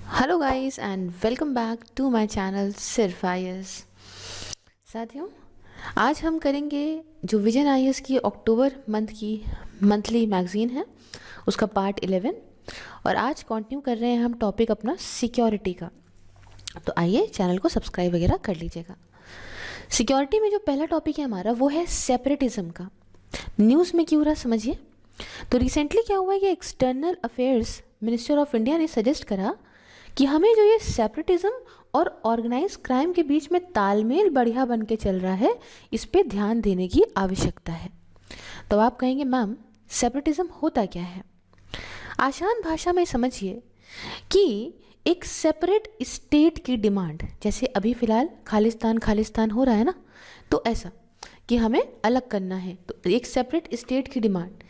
Hello guys and welcome back to my channel सिर्फ IAS. साथियों, आज हम करेंगे जो विजन आईएएस की अक्टूबर मंथ की मंथली मैगज़ीन है उसका पार्ट 11। और आज कंटिन्यू कर रहे हैं हम टॉपिक अपना सिक्योरिटी का। तो आइए चैनल को सब्सक्राइब वगैरह कर लीजिएगा। सिक्योरिटी में जो पहला टॉपिक है हमारा वो है सेपरेटिज्म का। न्यूज़ में क्यों रहा समझिए। तो रिसेंटली क्या हुआ है कि external affairs minister of India ने सजेस्ट करा कि हमें जो ये सेपरेटिज्म और ऑर्गेनाइज क्राइम के बीच में तालमेल बढ़िया बन के चल रहा है, इस पे ध्यान देने की आवश्यकता है। तो आप कहेंगे मैम सेपरेटिज्म होता क्या है। आसान भाषा में समझिए कि एक सेपरेट स्टेट की डिमांड, जैसे अभी फ़िलहाल खालिस्तान हो रहा है ना, तो ऐसा कि हमें अलग करना है, तो एक सेपरेट स्टेट की डिमांड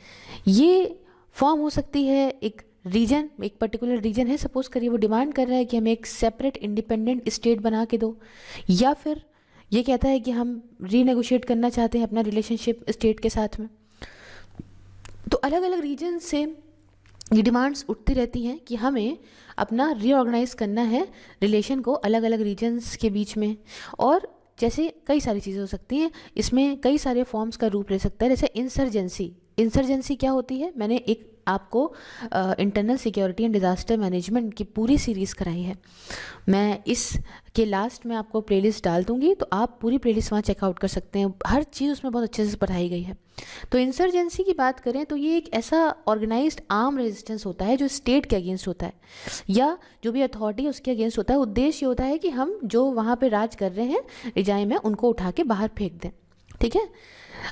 ये फॉर्म हो सकती है। एक रीजन, एक पर्टिकुलर रीजन है, सपोज करिए वो डिमांड कर रहा है कि हमें एक सेपरेट इंडिपेंडेंट स्टेट बना के दो, या फिर ये कहता है कि हम रीनेगोशिएट करना चाहते हैं अपना रिलेशनशिप स्टेट के साथ में। तो अलग अलग रीजन से ये डिमांड्स उठती रहती हैं कि हमें अपना रीऑर्गेनाइज करना है रिलेशन को अलग अलग रीजन्स के बीच में। और जैसे कई सारी चीज़ें हो सकती हैं, इसमें कई सारे फॉर्म्स का रूप ले सकता है। जैसे इंसर्जेंसी क्या होती है, मैंने एक आपको internal security and disaster management की पूरी सीरीज़ कराई है। मैं इस के लास्ट में आपको प्लेलिस्ट डाल दूंगी, तो आप पूरी प्लेलिस्ट वहाँ चेकआउट कर सकते हैं। हर चीज़ उसमें बहुत अच्छे से पढ़ाई गई है। तो इंसर्जेंसी की बात करें तो ये एक ऐसा ऑर्गेनाइज्ड आर्म रेजिस्टेंस होता है जो स्टेट के अगेंस्ट होता है, या जो भी अथॉरिटी है उसके अगेंस्ट होता है। उद्देश्य होता है कि हम जो वहाँ पे राज कर रहे हैं रिजाई में, उनको उठा के बाहर फेंक दें। ठीक है।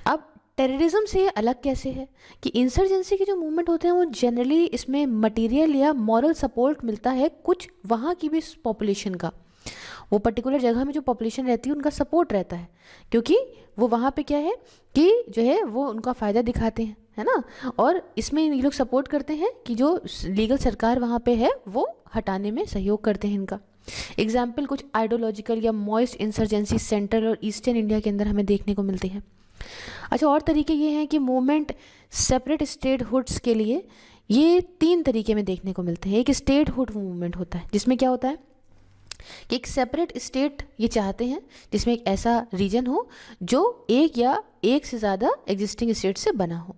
अब टेररिज्म से ये अलग कैसे है कि इंसर्जेंसी के जो मूवमेंट होते हैं वो जनरली इसमें मटेरियल या मॉरल सपोर्ट मिलता है कुछ वहाँ की भी पॉपुलेशन का। वो पर्टिकुलर जगह में जो पॉपुलेशन रहती है उनका सपोर्ट रहता है, क्योंकि वो वहाँ पे क्या है कि जो है वो उनका फ़ायदा दिखाते हैं, है ना। और इसमें ये लोग सपोर्ट करते हैं कि जो लीगल सरकार वहाँ पे है वो हटाने में सहयोग करते हैं इनका। एग्जाम्पल कुछ आइडियोलॉजिकल या मॉइस्ट इंसर्जेंसी सेंट्रल और ईस्टर्न इंडिया के अंदर हमें देखने को मिलती है। अच्छा, और तरीके ये हैं कि मूवमेंट सेपरेट स्टेटहुड्स के लिए ये 3 तरीके में देखने को मिलते हैं। एक स्टेटहुड मूवमेंट होता है जिसमें क्या होता है कि एक सेपरेट स्टेट ये चाहते हैं जिसमें एक ऐसा रीजन हो जो एक या एक से ज़्यादा एग्जिस्टिंग स्टेट से बना हो।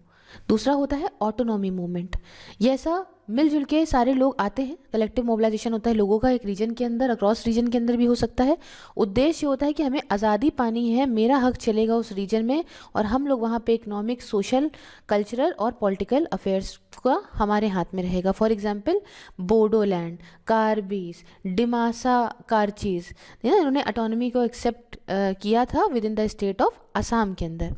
दूसरा होता है ऑटोनॉमी मूवमेंट। ये ऐसा मिलजुल के सारे लोग आते हैं, कलेक्टिव मोबिलाइजेशन होता है लोगों का एक रीजन के अंदर, अक्रॉस रीजन के अंदर भी हो सकता है। उद्देश्य होता है कि हमें आज़ादी पानी है, मेरा हक चलेगा उस रीजन में, और हम लोग वहाँ पे इकोनॉमिक, सोशल, कल्चरल और पॉलिटिकल अफेयर्स का हमारे हाथ में रहेगा। फॉर एग्जाम्पल बोडोलैंड, कार्बीज, डिमासा कारचीज, इन्होंने ऑटोनॉमी को एक्सेप्ट किया था with in the state of Assam के अंदर।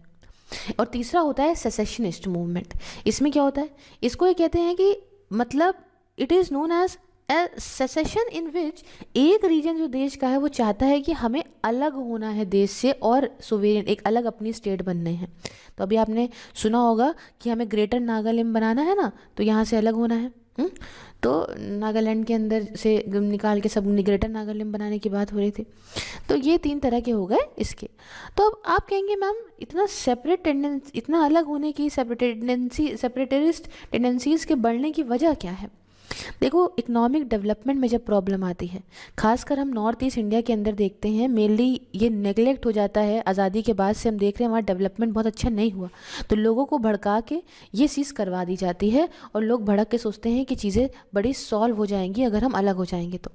और तीसरा होता है सेसेशनिस्ट मूवमेंट। इसमें क्या होता है, इसको ये कहते हैं कि मतलब it is known as a secession in which एक रीजन जो देश का है वो चाहता है कि हमें अलग होना है देश से और सोवेरियन एक अलग अपनी स्टेट बनने हैं। तो अभी आपने सुना होगा कि हमें ग्रेटर नागालैंड बनाना है ना, तो यहाँ से अलग होना है। तो नागालैंड के अंदर से निकाल के सब ग्रेटर नागालैंड बनाने की बात हो रही थी। तो ये 3 तरह के हो गए इसके। तो अब आप कहेंगे मैम इतना सेपरेट टेंडेंसी, इतना अलग होने की सेपरेटिस्ट टेंडेंसीज़ के बढ़ने की वजह क्या है। देखो, इकोनॉमिक डेवलपमेंट में जब प्रॉब्लम आती है, खासकर हम नॉर्थ ईस्ट इंडिया के अंदर देखते हैं, मेनली ये नेगलेक्ट हो जाता है। आज़ादी के बाद से हम देख रहे हैं वहाँ डेवलपमेंट बहुत अच्छा नहीं हुआ, तो लोगों को भड़का के ये चीज़ करवा दी जाती है और लोग भड़क के सोचते हैं कि चीज़ें बड़ी सॉल्व हो जाएंगी अगर हम अलग हो जाएंगे तो।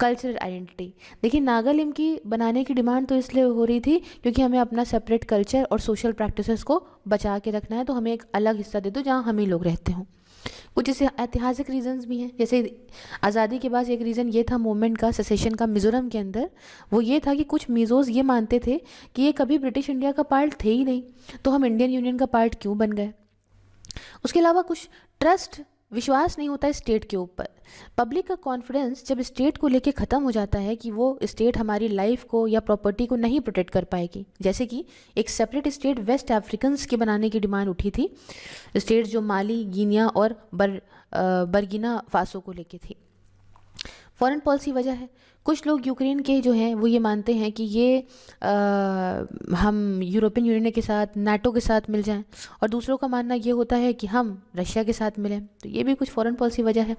कल्चरल आइडेंटिटी, देखिए नागालैंड की बनाने की डिमांड तो इसलिए हो रही थी क्योंकि हमें अपना सेपरेट कल्चर और सोशल प्रैक्टिसेस को बचा के रखना है, तो हमें एक अलग हिस्सा दे दो जहाँ हम ही लोग रहते हों। कुछ ऐसे ऐतिहासिक रीजंस भी हैं, जैसे आज़ादी के बाद एक रीज़न ये था मूवमेंट का, सेसेशन का मिज़ोरम के अंदर। वो ये था कि कुछ मिज़ोज़ ये मानते थे कि ये कभी ब्रिटिश इंडिया का पार्ट थे ही नहीं, तो हम इंडियन यूनियन का पार्ट क्यों बन गए। उसके अलावा कुछ ट्रस्ट, विश्वास नहीं होता है स्टेट के ऊपर। पब्लिक का कॉन्फिडेंस जब स्टेट को लेके ख़त्म हो जाता है कि वो स्टेट हमारी लाइफ को या प्रॉपर्टी को नहीं प्रोटेक्ट कर पाएगी। जैसे कि एक सेपरेट स्टेट वेस्ट अफ्रीकन्स के बनाने की डिमांड उठी थी, स्टेट जो माली, गिनिया और बर्गिना फासो को लेके थी। फॉरेन पॉलिसी वजह है। कुछ लोग यूक्रेन के जो हैं वो ये मानते हैं कि ये हम यूरोपियन यूनियन के साथ, नाटो के साथ मिल जाएं, और दूसरों का मानना ये होता है कि हम रशिया के साथ मिलें। तो ये भी कुछ फॉरेन पॉलिसी वजह है।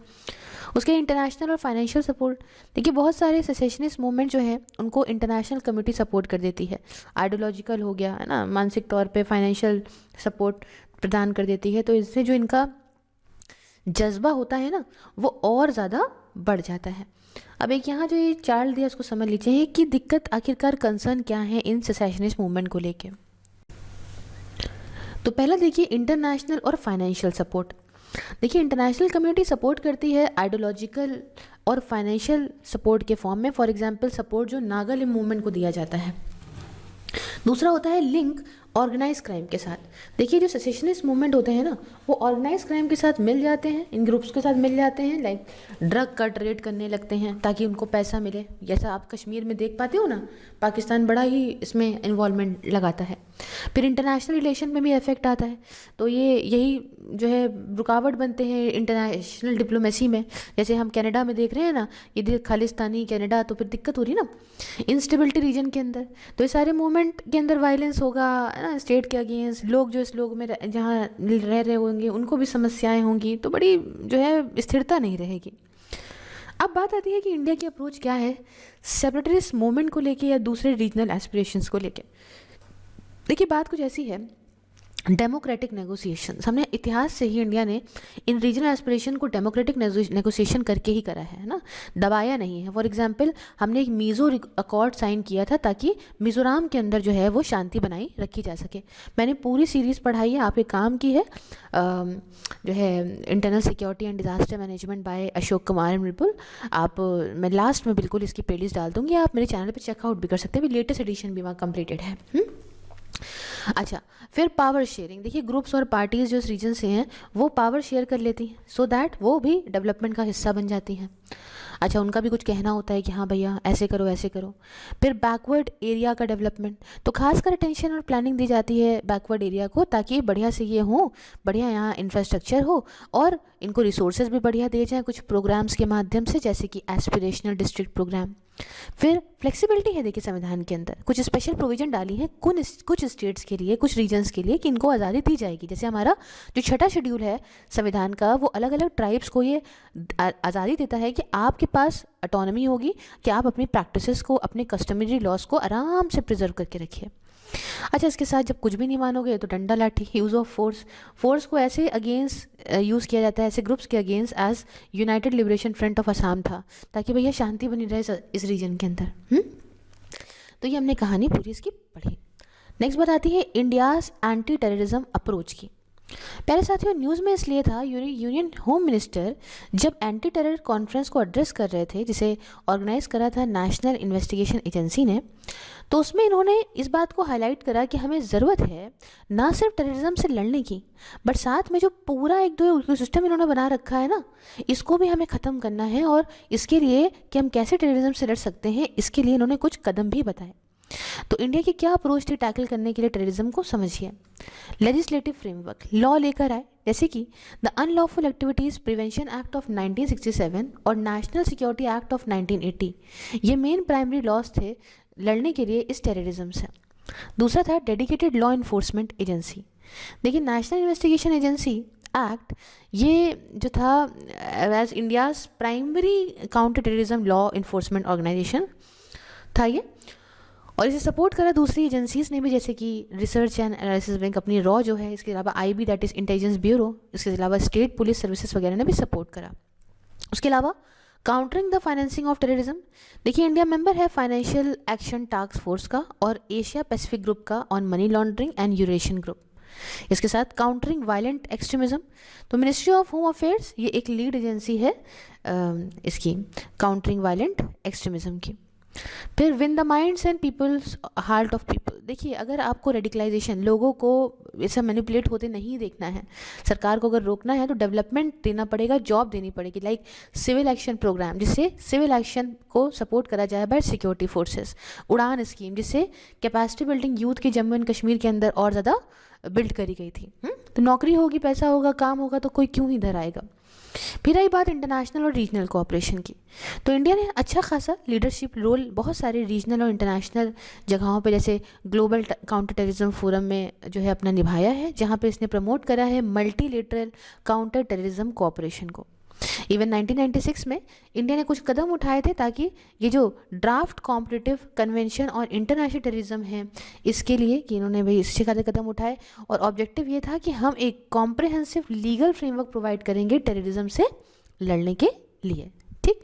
उसके इंटरनेशनल और फाइनेंशियल सपोर्ट, देखिए बहुत सारे सेसेशनिस्ट मूवमेंट जो है उनको इंटरनेशनल कम्युनिटी सपोर्ट कर देती है। आइडियोलॉजिकल हो गया है ना, मानसिक तौर पे फाइनेंशियल सपोर्ट प्रदान कर देती है, तो इससे जो इनका जज्बा होता है ना वो और ज़्यादा बढ़ जाता है। अब एक यहाँ जो ये चार्ट दिया उसको समझ लीजिए कि दिक्कत आखिरकार कंसर्न क्या है इन सेसेशनिस्ट मूवमेंट को लेके। तो पहला देखिए इंटरनेशनल और फाइनेंशियल सपोर्ट। देखिए इंटरनेशनल कम्युनिटी सपोर्ट करती है आइडियोलॉजिकल और फाइनेंशियल सपोर्ट के फॉर्म में। फॉर एग्जांपल सपोर्ट जो नागालैंड मूवमेंट को दिया जाता है। दूसरा होता है लिंक ऑर्गेनाइज क्राइम के साथ। देखिए जो सेसेशनिस्ट मूवमेंट होते हैं ना वो ऑर्गेनाइज क्राइम के साथ मिल जाते हैं, इन ग्रुप्स के साथ मिल जाते हैं, लाइक ड्रग का ट्रेड करने लगते हैं ताकि उनको पैसा मिले। जैसा आप कश्मीर में देख पाते हो ना, पाकिस्तान बड़ा ही इसमें इन्वॉल्वमेंट लगाता है। फिर इंटरनेशनल रिलेशन में भी इफेक्ट आता है, तो ये यही जो है रुकावट बनते हैं इंटरनेशनल डिप्लोमेसी में। जैसे हम कनाडा में देख रहे हैं ना, ये खालिस्तानी कनाडा, तो फिर दिक्कत हो रही ना इंस्टेबिलिटी रीजन के अंदर। तो ये सारे मूवमेंट के अंदर वायलेंस होगा ना स्टेट के अगेंस्ट, लोग जो इस लोग में जहाँ रह रहे होंगे उनको भी समस्याएं होंगी, तो बड़ी जो है स्थिरता नहीं रहेगी। अब बात आती है कि इंडिया की अप्रोच क्या है सेपरेटिस्ट मूवमेंट को लेके या दूसरे रीजनल एस्पिरेशंस को लेके। देखिए बात कुछ ऐसी है, डेमोक्रेटिक नेगोशिएशन, हमने इतिहास से ही इंडिया ने इन रीजनल एस्पिरेशन को डेमोक्रेटिक नेगोशिएशन करके ही करा है ना, दबाया नहीं है। फॉर एग्जांपल हमने एक मीज़ो अकॉर्ड साइन किया था ताकि मिज़ोरम के अंदर जो है वो शांति बनाई रखी जा सके। मैंने पूरी सीरीज़ पढ़ाई है, आप एक काम की है जो है internal security and disaster management by Ashok Kumar बिल्कुल आप, मैं लास्ट में बिल्कुल इसकी प्लेलिस्ट डाल दूँगी, आप मेरे चैनल पर चेकआउट भी कर सकते हैं, लेटेस्ट एडिशन भी वहाँ कम्प्लीटेड है। अच्छा, फिर पावर शेयरिंग। देखिए ग्रुप्स और पार्टीज जो इस रीजन से हैं वो पावर शेयर कर लेती हैं सो दैट वो भी डेवलपमेंट का हिस्सा बन जाती हैं। अच्छा, उनका भी कुछ कहना होता है कि हाँ भैया ऐसे करो ऐसे करो। फिर बैकवर्ड एरिया का डेवलपमेंट, तो खासकर अटेंशन और प्लानिंग दी जाती है बैकवर्ड एरिया को ताकि बढ़िया से ये हो, बढ़िया यहाँ इंफ्रास्ट्रक्चर हो और इनको रिसोर्सेज भी बढ़िया दिए जाएँ कुछ प्रोग्राम्स के माध्यम से, जैसे कि एस्पिरेशनल डिस्ट्रिक्ट प्रोग्राम। फिर फ्लेक्सिबिलिटी है देखिए संविधान के अंदर, कुछ स्पेशल प्रोविजन डाली है कुछ स्टेट्स के लिए, कुछ रीजन्स के लिए कि इनको आज़ादी दी जाएगी। जैसे हमारा जो छठा शेड्यूल है संविधान का वो अलग अलग ट्राइब्स को ये आज़ादी देता है कि आपके पास ऑटोनॉमी होगी कि आप अपनी प्रैक्टिसेस को, अपने कस्टमरी लॉज को आराम से प्रिजर्व करके रखिए। अच्छा, इसके साथ जब कुछ भी नहीं मानोगे तो डंडा लाठी, यूज़ ऑफ फोर्स को ऐसे अगेंस्ट यूज़ किया जाता है ऐसे ग्रुप्स के against as United Liberation Front of Assam था, ताकि भैया शांति बनी रहे इस रीजन के अंदर। तो ये हमने कहानी पूरी इसकी पढ़ी। नेक्स्ट बात आती है इंडियाज़ एंटी टेररिज्म अप्रोच की। प्यारे साथियों, न्यूज़ में इसलिए था यूनियन होम मिनिस्टर जब एंटी टेरर कॉन्फ्रेंस को एड्रेस कर रहे थे जिसे ऑर्गेनाइज करा था नेशनल इन्वेस्टिगेशन एजेंसी ने, तो उसमें इन्होंने इस बात को हाईलाइट करा कि हमें ज़रूरत है ना सिर्फ टेररिज्म से लड़ने की, बट साथ में जो पूरा एक दो सिस्टम इन्होंने बना रखा है ना, इसको भी हमें ख़त्म करना है। और इसके लिए कि हम कैसे टेररिज्म से लड़ सकते हैं, इसके लिए इन्होंने कुछ कदम भी बताए। तो इंडिया की क्या अप्रोच थी टैकल करने के लिए टेररिज्म को, समझिए। लेजिस्लेटिव फ्रेमवर्क, लॉ लेकर आए, जैसे कि the unlawful activities prevention act of 1967 और नेशनल सिक्योरिटी एक्ट ऑफ 1980। ये मेन प्राइमरी लॉज थे लड़ने के लिए इस टेररिज्म से। दूसरा था डेडिकेटेड लॉ इन्फोर्समेंट एजेंसी। देखिए नेशनल इन्वेस्टिगेशन एजेंसी एक्ट ये जो था as India's primary counter terrorism law enforcement organisation था ये, और इसे सपोर्ट करा दूसरी एजेंसीज़ ने भी, जैसे कि रिसर्च एंड एनालिसिस बैंक अपनी रॉ जो है, इसके अलावा IB that is intelligence bureau, इसके अलावा स्टेट पुलिस सर्विसेज वगैरह ने भी सपोर्ट करा। उसके अलावा countering the financing of terrorism. देखिए इंडिया मेंबर है फाइनेंशियल एक्शन टास्क फोर्स का और एशिया पैसिफिक ग्रुप का on money laundering and Eurasian group. इसके साथ काउंटरिंग वायलेंट एक्सट्रीमिज्म, तो मिनिस्ट्री ऑफ होम अफेयर्स ये एक लीड एजेंसी है इसकी काउंटरिंग वायलेंट एक्सट्रीमिज्म की। फिर win the minds and people's heart of people. देखिए अगर आपको रेडिकलाइजेशन, लोगों को ऐसा मैनिपुलेट होते नहीं देखना है, सरकार को अगर रोकना है तो डेवलपमेंट देना पड़ेगा, जॉब देनी पड़ेगी, लाइक सिविल एक्शन प्रोग्राम जिससे सिविल एक्शन को सपोर्ट करा जाए बाय सिक्योरिटी फोर्सेस, उड़ान स्कीम जिससे कैपेसिटी बिल्डिंग यूथ की जम्मू एंड कश्मीर के अंदर और ज़्यादा बिल्ड करी गई थी। तो नौकरी होगी, पैसा होगा, काम होगा, तो कोई क्यों ही इधर आएगा। फिर आई बात इंटरनेशनल और रीजनल कोऑपरेशन की, तो इंडिया ने अच्छा खासा लीडरशिप रोल बहुत सारे रीजनल और इंटरनेशनल जगहों पे, जैसे ग्लोबल काउंटर टेररिज्म फोरम में जो है अपना निभाया है, जहाँ पे इसने प्रमोट करा है मल्टीलेटरल काउंटर टेररिज्म कोऑपरेशन को। इवन 1996 में इंडिया ने कुछ कदम उठाए थे ताकि ये जो ड्राफ्ट कॉम्पिटिटिव कन्वेंशन और इंटरनेशनल टेररिज्म है, इसके लिए कि इन्होंने भाई इससे खाते कदम उठाए, और ऑब्जेक्टिव ये था कि हम एक कॉम्प्रिहेंसिव लीगल फ्रेमवर्क प्रोवाइड करेंगे टेररिज्म से लड़ने के लिए। ठीक,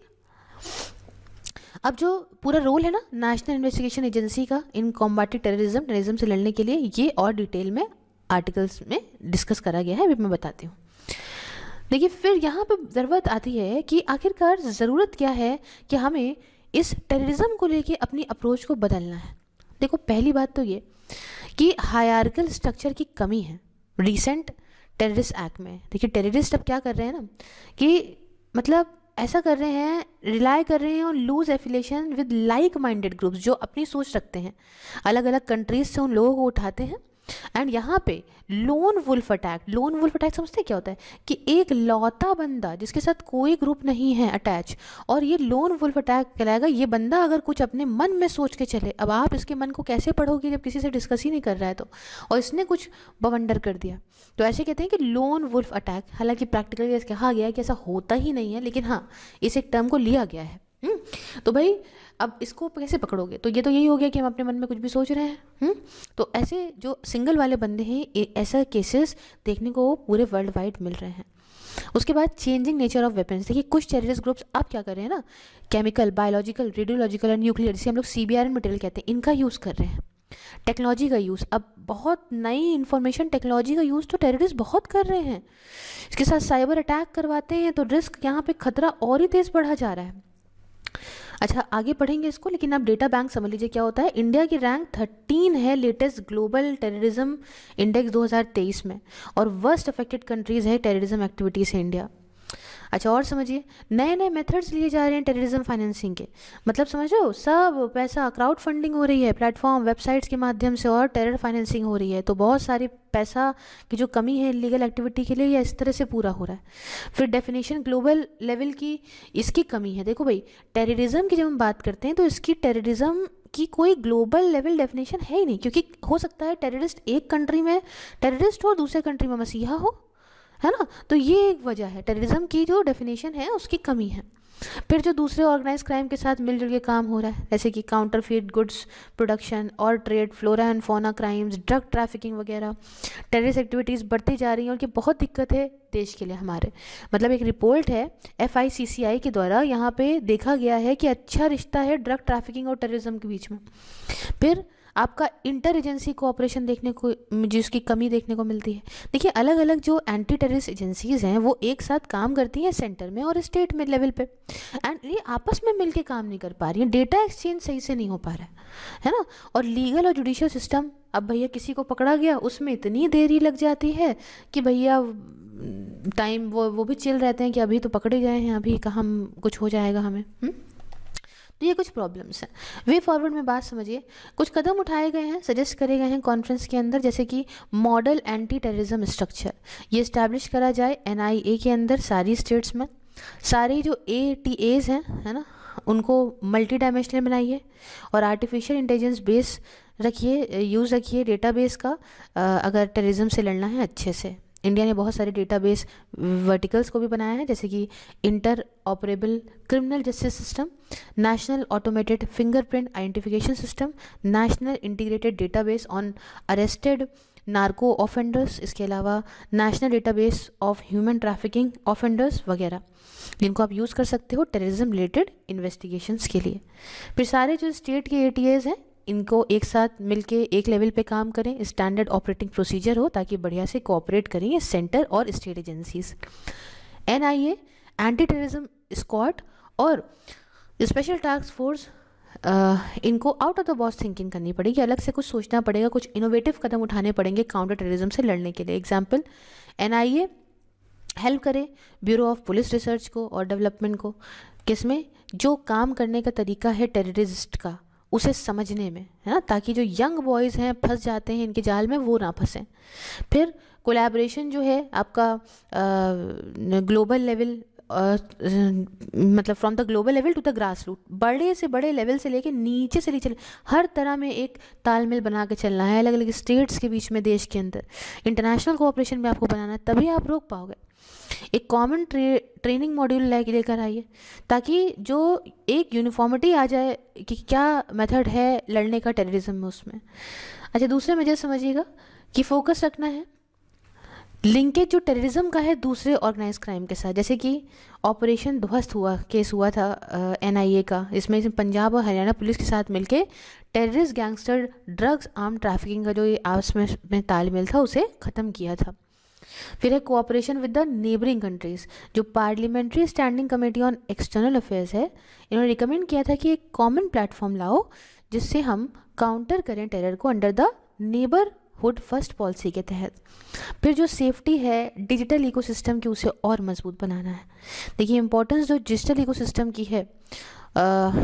अब जो पूरा रोल है ना नेशनल इन्वेस्टिगेशन एजेंसी का इन कॉम्बाटिंग टेररिज्म से लड़ने के लिए, ये और डिटेल में आर्टिकल्स में डिस्कस करा गया है, अभी मैं बताती हूँ। देखिए, फिर यहाँ पे ज़रूरत आती है कि आखिरकार ज़रूरत क्या है कि हमें इस टेररिज्म को लेके अपनी अप्रोच को बदलना है। देखो, पहली बात तो ये कि हायरार्किकल स्ट्रक्चर की कमी है रीसेंट टेररिस्ट एक्ट में। देखिए, टेररिस्ट अब क्या कर रहे हैं ना कि मतलब ऐसा कर रहे हैं, रिलाई कर रहे हैं on loose affiliation with like minded groups, जो अपनी सोच रखते हैं, अलग अलग कंट्रीज से उन लोगों को उठाते हैं। एंड यहाँ पे लोन वुल्फ अटैक समझते हैं क्या होता है कि एक लौता बंदा जिसके साथ कोई ग्रुप नहीं है अटैच, और ये लोन वुल्फ अटैक कहलाएगा। ये बंदा अगर कुछ अपने मन में सोच के चले, अब आप इसके मन को कैसे पढ़ोगे जब किसी से डिस्कस ही नहीं कर रहा है, तो और इसने कुछ बवंडर कर दिया, तो ऐसे कहते हैं कि लोन वुल्फ अटैक। हालांकि प्रैक्टिकली कहा गया है कि ऐसा होता ही नहीं है, लेकिन हाँ, इस एक टर्म को लिया गया है। तो भाई अब इसको कैसे पकड़ोगे, तो ये तो यही हो गया कि हम अपने मन में कुछ भी सोच रहे हैं। तो ऐसे जो सिंगल वाले बंदे हैं, ऐसा केसेस देखने को पूरे वर्ल्ड वाइड मिल रहे हैं। उसके बाद चेंजिंग नेचर ऑफ वेपन्स। देखिए, कुछ टेररिस्ट ग्रुप्स अब क्या कर रहे हैं ना, केमिकल, बायोलॉजिकल, रेडियोलॉजिकल और न्यूक्लियर, जिसे हम लोग CBRN मटेरियल कहते हैं, इनका यूज़ कर रहे हैं। टेक्नोलॉजी का यूज़, अब बहुत नई इंफॉर्मेशन टेक्नोलॉजी का यूज़ तो टेररिस्ट बहुत कर रहे हैं। इसके साथ साइबर अटैक करवाते हैं, तो रिस्क यहाँ पे खतरा और ही तेज़ बढ़ा जा रहा है। अच्छा, आगे पढ़ेंगे इसको, लेकिन आप डेटा बैंक समझ लीजिए क्या होता है। इंडिया की रैंक 13 है लेटेस्ट ग्लोबल टेररिज्म इंडेक्स 2023 में, और वर्स्ट अफेक्टेड कंट्रीज़ है टेररिज्म एक्टिविटी से इंडिया। अच्छा, और समझिए, नए नए मेथड्स लिए जा रहे हैं टेररिज्म फाइनेंसिंग के, मतलब समझ रहे हो, सब पैसा क्राउड फंडिंग हो रही है प्लेटफॉर्म वेबसाइट्स के माध्यम से, और टेरर फाइनेंसिंग हो रही है। तो बहुत सारी पैसा की जो कमी है लीगल एक्टिविटी के लिए, या इस तरह से पूरा हो रहा है। फिर डेफिनेशन ग्लोबल लेवल की इसकी कमी है। देखो भाई, टेररिज्म की जब हम बात करते हैं तो इसकी टेररिज्म की कोई ग्लोबल लेवल डेफिनेशन है ही नहीं, क्योंकि हो सकता है टेररिस्ट एक कंट्री में टेररिस्ट हो और दूसरे कंट्री में मसीहा हो, है ना। तो ये एक वजह है, टेररिज्म की जो डेफिनेशन है उसकी कमी है। फिर जो दूसरे ऑर्गेनाइज क्राइम के साथ मिलजुल के काम हो रहा है, जैसे कि काउंटरफीट गुड्स प्रोडक्शन और trade, flora and fauna crimes, drug trafficking वगैरह, टेररिस्ट एक्टिविटीज़ बढ़ती जा रही हैं, और ये बहुत दिक्कत है देश के लिए हमारे। मतलब एक रिपोर्ट है FICCI के द्वारा, यहाँ पे देखा गया है कि अच्छा रिश्ता है ड्रग ट्रैफिकिंग और टेररिज्म के बीच में। फिर आपका इंटर एजेंसी कोऑपरेशन देखने को, जिसकी कमी देखने को मिलती है। देखिए, अलग अलग जो एंटी टेररिस्ट एजेंसीज हैं वो एक साथ काम करती हैं सेंटर में और स्टेट में लेवल पे, एंड ये आपस में मिलके काम नहीं कर पा रही हैं, डेटा एक्सचेंज सही से नहीं हो पा रहा है ना। और लीगल और जुडिशियल सिस्टम, अब भैया किसी को पकड़ा गया, उसमें इतनी देरी लग जाती है कि भैया टाइम वो भी चिल रहते हैं कि अभी तो पकड़े गए हैं, अभी कहाँ कुछ हो जाएगा हमें। तो ये कुछ प्रॉब्लम्स हैं। वे फॉरवर्ड में बात समझिए, कुछ कदम उठाए गए हैं, सजेस्ट करे गए हैं कॉन्फ्रेंस के अंदर, जैसे कि मॉडल एंटी टेररिज्म स्ट्रक्चर ये इस्टेब्लिश करा जाए NIA के अंदर सारी स्टेट्स में। सारी जो ATAs हैं, है ना, उनको मल्टी डायमेंशनल बनाइए, और आर्टिफिशियल इंटेलिजेंस बेस रखिए, यूज़ रखिए डेटाबेस का, अगर टेररिज्म से लड़ना है अच्छे से। इंडिया ने बहुत सारे डेटाबेस वर्टिकल्स को भी बनाया है, जैसे कि inter operable criminal justice system, national automated fingerprint identification system, national integrated database on arrested narco offenders, इसके अलावा national database of human trafficking offenders वगैरह, जिनको आप यूज़ कर सकते हो टेररिज्म रिलेटेड इन्वेस्टिगेशंस के लिए। फिर सारे जो स्टेट के ATAs हैं, इनको एक साथ मिलके एक लेवल पे काम करें, स्टैंडर्ड ऑपरेटिंग प्रोसीजर हो, ताकि बढ़िया से कोऑपरेट करें ये सेंटर और state agencies. NIA, anti terrorism squad और स्पेशल टास्क फोर्स, इनको out of the box thinking करनी पड़ेगी, अलग से कुछ सोचना पड़ेगा, कुछ इनोवेटिव कदम उठाने पड़ेंगे काउंटर टेररिज्म से लड़ने के लिए। एग्जाम्पल, NIA हेल्प करे ब्यूरो ऑफ पुलिस रिसर्च को और डेवलपमेंट को, किसमें जो काम करने का तरीका है टेररिस्ट का उसे समझने में, है ना, ताकि जो यंग बॉयज़ हैं फंस जाते हैं इनके जाल में वो ना फंसें। फिर कोलैबोरेशन जो है आपका ग्लोबल लेवल, मतलब from the global level to the grass root, बड़े से बड़े लेवल से लेके नीचे से नीचे हर तरह में एक तालमेल बना के चलना है, अलग अलग स्टेट्स के बीच में, देश के अंदर इंटरनेशनल कोऑपरेशन में आपको बनाना है, तभी आप रोक पाओगे। एक कॉमन ट्रेनिंग मॉड्यूल लेकर आइए ताकि जो एक यूनिफॉर्मिटी आ जाए कि क्या मेथड है लड़ने का टेररिज्म में उसमें। अच्छा, दूसरे मेजर समझिएगा कि फोकस रखना है लिंकेज जो टेररिज्म का है दूसरे ऑर्गेनाइज क्राइम के साथ, जैसे कि ऑपरेशन ध्वस्त केस हुआ था NIA का, इसमें पंजाब और हरियाणा पुलिस के साथ मिलके terrorist, gangster, drugs, arm trafficking का जो ये आपस में तालमेल था उसे ख़त्म किया था। फिर है cooperation with the neighbouring countries, जो parliamentary standing committee on external affairs है, इन्होंने रिकमेंड किया था कि एक कॉमन प्लेटफॉर्म लाओ जिससे हम काउंटर करें टेरर को under the neighbourhood first policy के तहत। फिर जो सेफ्टी है डिजिटल इकोसिस्टम की, उसे और मजबूत बनाना है। देखिए इंपॉर्टेंस जो डिजिटल इकोसिस्टम की है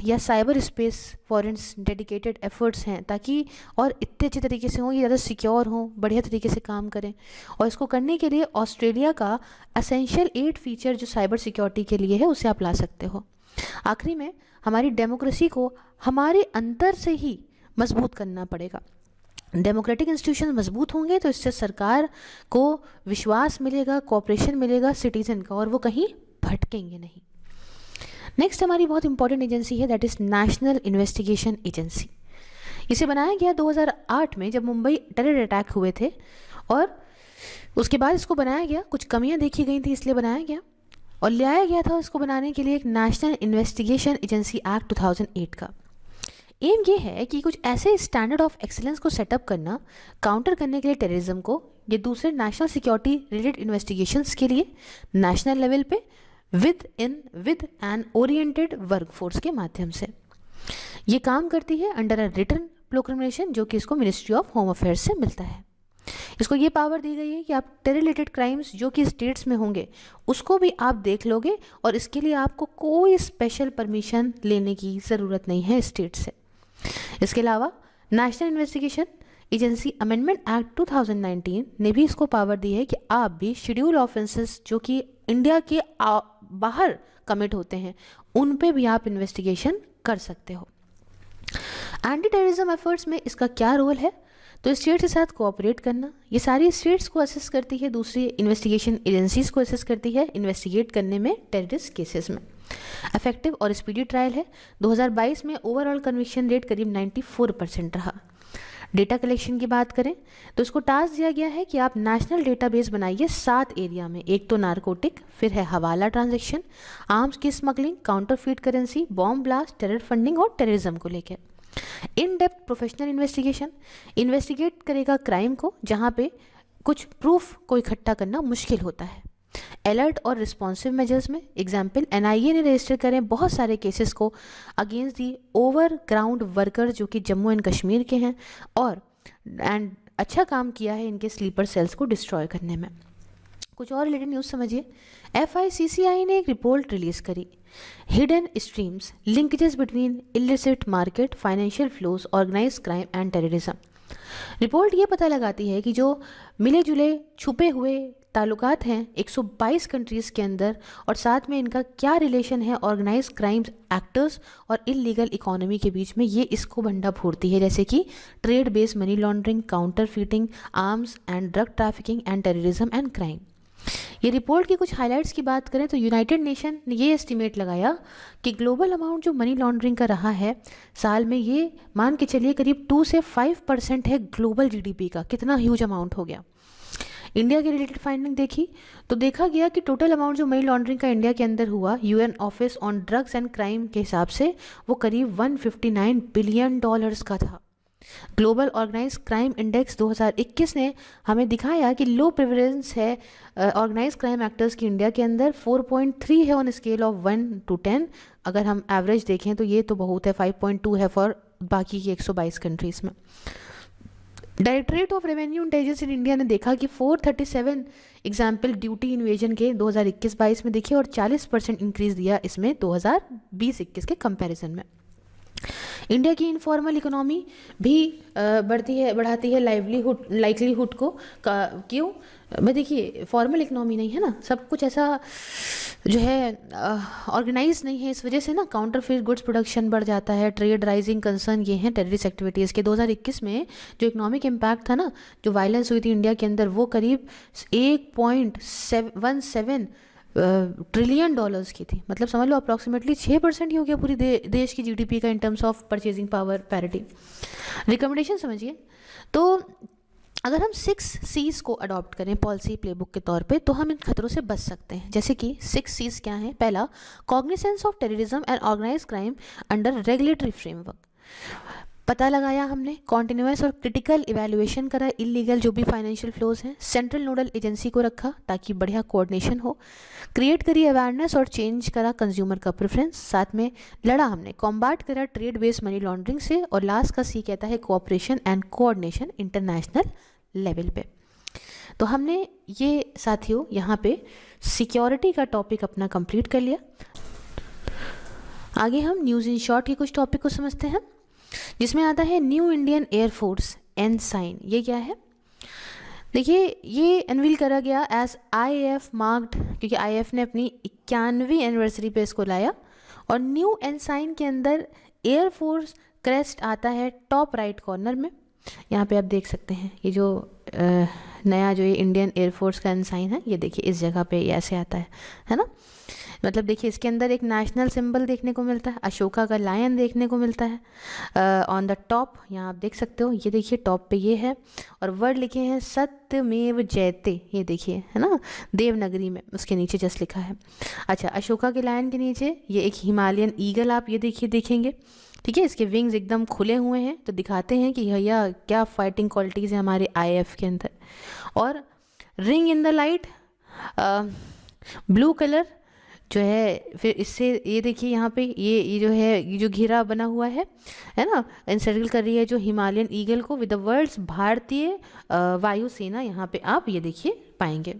या साइबर स्पेस फॉरेंस डेडिकेटेड एफर्ट्स हैं ताकि और इतने अच्छे तरीके से हों, ये ज़्यादा सिक्योर हों, बढ़िया तरीके से काम करें। और इसको करने के लिए ऑस्ट्रेलिया का असेंशियल 8 फीचर जो साइबर सिक्योरिटी के लिए है उसे आप ला सकते हो। आखिरी में हमारी डेमोक्रेसी को हमारे अंदर से ही मजबूत करना पड़ेगा। डेमोक्रेटिक इंस्टीट्यूशन मजबूत होंगे तो इससे सरकार को विश्वास मिलेगा, कोऑपरेशन मिलेगा सिटीजन का, और वो कहीं भटकेंगे नहीं। नेक्स्ट हमारी बहुत इंपॉर्टेंट एजेंसी है, that is national investigation agency. इसे बनाया गया 2008 में जब मुंबई टेरर अटैक हुए थे, और उसके बाद इसको बनाया गया, कुछ कमियां देखी गई थी इसलिए बनाया गया, और ले आया गया था इसको बनाने के लिए एक नेशनल इन्वेस्टिगेशन एजेंसी एक्ट 2008 का। एम ये है कि कुछ ऐसे स्टैंडर्ड ऑफ एक्सीलेंस को सेटअप करना काउंटर करने के लिए टेररिज्म को, ये दूसरे नेशनल सिक्योरिटी रिलेटेड इन्वेस्टिगेशंस के लिए नेशनल लेवल पे विद एन ओरिएंटेड वर्कफोर्स के माध्यम से ये काम करती है अंडर अ रिटन प्रोक्लेमेशन, जो कि इसको मिनिस्ट्री ऑफ होम अफेयर्स से मिलता है। इसको ये पावर दी गई है कि आप टेरर रिलेटेड क्राइम्स जो कि स्टेट्स में होंगे उसको भी आप देख लोगे, और इसके लिए आपको कोई स्पेशल परमिशन लेने की ज़रूरत नहीं है स्टेट से। इसके अलावा national investigation agency amendment act 2019 ने भी इसको पावर दी है कि आप भी शेड्यूल ऑफेंसेस जो कि इंडिया के बाहर कमिट होते हैं उन पे भी आप इन्वेस्टिगेशन कर सकते हो। एंटी टेररिज्म एफर्ट्स में इसका क्या रोल है, तो स्टेट के साथ कोऑपरेट करना, ये सारी स्टेट्स को असिस्ट करती है, दूसरी इन्वेस्टिगेशन एजेंसीज को असिस्ट करती है इन्वेस्टिगेट करने में टेररिस्ट केसेस में। इफेक्टिव और स्पीडी ट्रायल है। 2022 में ओवरऑल कन्विक्शन रेट करीब 94% रहा। डेटा कलेक्शन की बात करें तो इसको टास्क दिया गया है कि आप नेशनल डेटाबेस बनाइए 7 एरिया में, एक तो नारकोटिक, फिर है हवाला ट्रांजैक्शन, आर्म्स की smuggling, counterfeit currency, bomb blast, terror funding और टेररिज्म को लेकर। In depth professional investigation investigate करेगा क्राइम को जहाँ पे कुछ प्रूफ को इकट्ठा करना मुश्किल होता है। अलर्ट और रिस्पॉन्सिव मेजर्स में एग्जाम्पल NIA ने रजिस्टर करें बहुत सारे केसेस को against the over ground worker जो कि जम्मू एंड कश्मीर के हैं, और अच्छा काम किया है इनके स्लीपर सेल्स को डिस्ट्रॉय करने में। कुछ और रिलेटेड न्यूज़ समझिए। FICCI ने एक रिपोर्ट रिलीज़ करी, hidden streams linkages between illicit market, financial flows, organise crime and terrorism. Report ये पता लगाती है कि जो मिले जुले छुपे हुए ताल्लुकात हैं 122 कंट्रीज़ के अंदर, और साथ में इनका क्या रिलेशन है ऑर्गेनाइज क्राइम्स एक्टर्स और इलीगल इकोनॉमी के बीच में, ये इसको भंडा फोड़ती है, जैसे कि trade based money laundering, counter fitting, arms and drug trafficking and terrorism and crime. ये रिपोर्ट की कुछ हाइलाइट्स की बात करें तो यूनाइटेड नेशन ने ये एस्टिमेट लगाया कि ग्लोबल अमाउंट जो मनी लॉन्ड्रिंग का रहा है साल में, ये मान के चलिए करीब 2 से 5% है ग्लोबल GDP का। कितना ह्यूज अमाउंट हो गया। इंडिया के रिलेटेड फाइंडिंग देखी तो देखा गया कि टोटल अमाउंट जो मनी लॉन्ड्रिंग का इंडिया के अंदर हुआ UN office on drugs and crime के हिसाब से वो करीब $159 बिलियन का था। ग्लोबल ऑर्गेनाइज क्राइम इंडेक्स 2021 ने हमें दिखाया कि लो प्रिवलेंस है ऑर्गेनाइज क्राइम एक्टर्स की इंडिया के अंदर, 4.3 है ऑन स्केल ऑफ 1 to 10। अगर हम एवरेज देखें तो ये तो बहुत है, 5.2 है फॉर बाकी की 122 कंट्रीज़ में। Directorate of revenue intelligence in India ने देखा कि 437 एग्जाम्पल ड्यूटी इन्वेजन के 2021-22 में दिखे, और 40% इंक्रीज दिया इसमें 2020-21 के कंपैरिजन में। इंडिया की इनफॉर्मल इकोनॉमी भी बढ़ाती है लाइवलीहुड को। क्यों भाई? देखिए फॉर्मल इकोनॉमी नहीं है ना, सब कुछ ऐसा जो है ऑर्गेनाइज नहीं है, इस वजह से ना काउंटरफेट गुड्स प्रोडक्शन बढ़ जाता है, ट्रेड राइजिंग कंसर्न ये हैं टेररिस्ट एक्टिविटीज़ के। 2021 में जो इकोनॉमिक इम्पैक्ट था ना, जो वायलेंस हुई थी इंडिया के अंदर, वो करीब 1.17 ट्रिलियन डॉलर्स की थी। मतलब समझ लो अप्रॉक्सीमेटली 6% ही हो गया पूरी देश की जीडीपी का in terms of purchasing power parity. Recommendation समझिए, तो अगर हम 6 C's को अडॉप्ट करें पॉलिसी प्लेबुक के तौर पे, तो हम इन खतरों से बच सकते हैं। जैसे कि 6 C's क्या हैं? पहला, cognisance of terrorism and organise crime under regulatory framework. पता लगाया हमने, कॉन्टिन्यूस और क्रिटिकल इवैल्यूएशन करा इलीगल जो भी फाइनेंशियल फ्लोज हैं, सेंट्रल नोडल एजेंसी को रखा ताकि बढ़िया कोऑर्डिनेशन हो, क्रिएट करी अवेयरनेस और चेंज करा कंज्यूमर का प्रेफरेंस, साथ में लड़ा हमने, कॉम्बैट करा ट्रेड बेस्ड मनी लॉन्ड्रिंग से, और लास्ट का सी कहता है cooperation and coordination international level पे। तो हमने ये साथियों यहाँ पे सिक्योरिटी का टॉपिक अपना कंप्लीट कर लिया। आगे हम न्यूज़ इन शॉर्ट के कुछ टॉपिक को समझते हैं, जिसमें आता है न्यू इंडियन एयरफोर्स एनसाइन। ये क्या है? देखिए ये अनवील करा गया एज आईएएफ मार्क्ड, क्योंकि आईएएफ ने अपनी 91वीं एनिवर्सरी पे इसको लाया, और न्यू एनसाइन के अंदर एयरफोर्स क्रेस्ट आता है टॉप राइट कॉर्नर में। यहाँ पे आप देख सकते हैं ये जो नया जो ये इंडियन एयरफोर्स का एनसाइन है, ये देखिए इस जगह पे ये ऐसे आता है ना। मतलब देखिए इसके अंदर एक नेशनल सिंबल देखने को मिलता है, अशोका का लायन देखने को मिलता है ऑन द टॉप। यहाँ आप देख सकते हो, ये देखिए टॉप पे ये है, और वर्ड लिखे हैं सत्यमेव जयते, ये देखिए है ना, देवनागरी में उसके नीचे जस्ट लिखा है। अच्छा, अशोका के लायन के नीचे ये एक हिमालयन ईगल आप ये देखिए देखेंगे, ठीक है। इसके विंग्स एकदम खुले हुए हैं, तो दिखाते हैं कि भैया क्या फाइटिंग क्वालिटीज़ है हमारे आईएएफ के अंदर। और ring in the light blue colour जो है, फिर इससे ये देखिए यहाँ पे ये जो है, ये जो घेरा बना हुआ है ना, इंसर्कल कर रही है जो हिमालयन ईगल को विद द वर्ड्स भारतीय वायुसेना, यहाँ पे आप ये देखिए पाएंगे।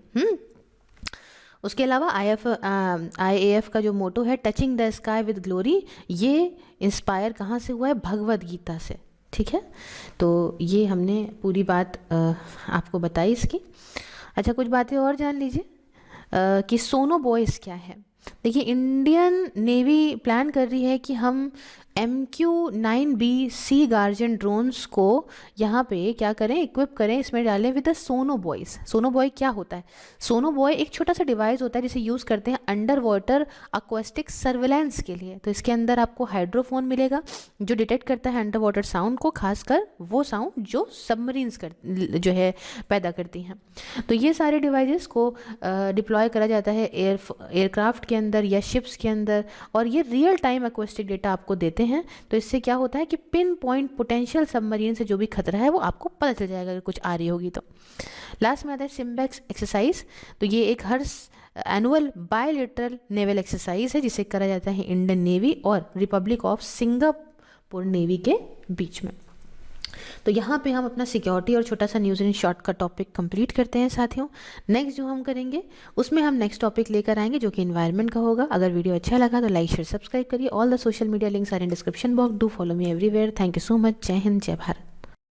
उसके अलावा आईएएफ का जो मोटो है touching the sky with glory, ये इंस्पायर कहाँ से हुआ है? भगवद गीता से, ठीक है। तो ये हमने पूरी बात आपको बताई इसकी। अच्छा, कुछ बातें और जान लीजिए कि सोनो बॉयज़ क्या है। देखिए इंडियन नेवी प्लान कर रही है कि हम MQ-9B सी गार्जियन ड्रोन्स को यहाँ पे क्या करें, इक्विप करें, इसमें डालें with the sonobuoys. Sonobuoy क्या होता है? सोनो बॉय एक छोटा सा डिवाइस होता है जिसे यूज़ करते हैं अंडर वाटर अक्वास्टिक सर्वेलेंस के लिए। तो इसके अंदर आपको हाइड्रोफोन मिलेगा जो डिटेक्ट करता है अंडर वाटर साउंड को, खासकर वो साउंड जो सबमरीन्स जो है पैदा करती हैं। तो ये सारे डिवाइसेस को डिप्लॉय करा जाता है एयरक्राफ्ट के अंदर या शिप्स के अंदर, और ये रियल टाइम एक्वास्टिक डेटा आपको देते हैं। तो इससे क्या होता है कि पिन पॉइंट पोटेंशियल सबमरीन से जो भी खतरा है वो आपको पता चल जाएगा अगर कुछ आ रही होगी तो। लास्ट में आता है सिम्बेक्स एक्सरसाइज। तो ये एक हर एनुअल बायलैटरल नेवल एक्सरसाइज है जिसे करा जाता है इंडियन नेवी और रिपब्लिक ऑफ सिंगापुर नेवी के बीच में। तो यहाँ पे हम अपना सिक्योरिटी और छोटा सा न्यूज़ इन शॉर्ट का टॉपिक कंप्लीट करते हैं साथियों। नेक्स्ट जो हम करेंगे उसमें हम नेक्स्ट टॉपिक लेकर आएंगे जो कि एनवायरनमेंट का होगा। अगर वीडियो अच्छा लगा तो लाइक शेयर सब्सक्राइब करिए। All the social media links are in description box. Do follow me everywhere. Thank you so much. जय हिंद, जय भारत।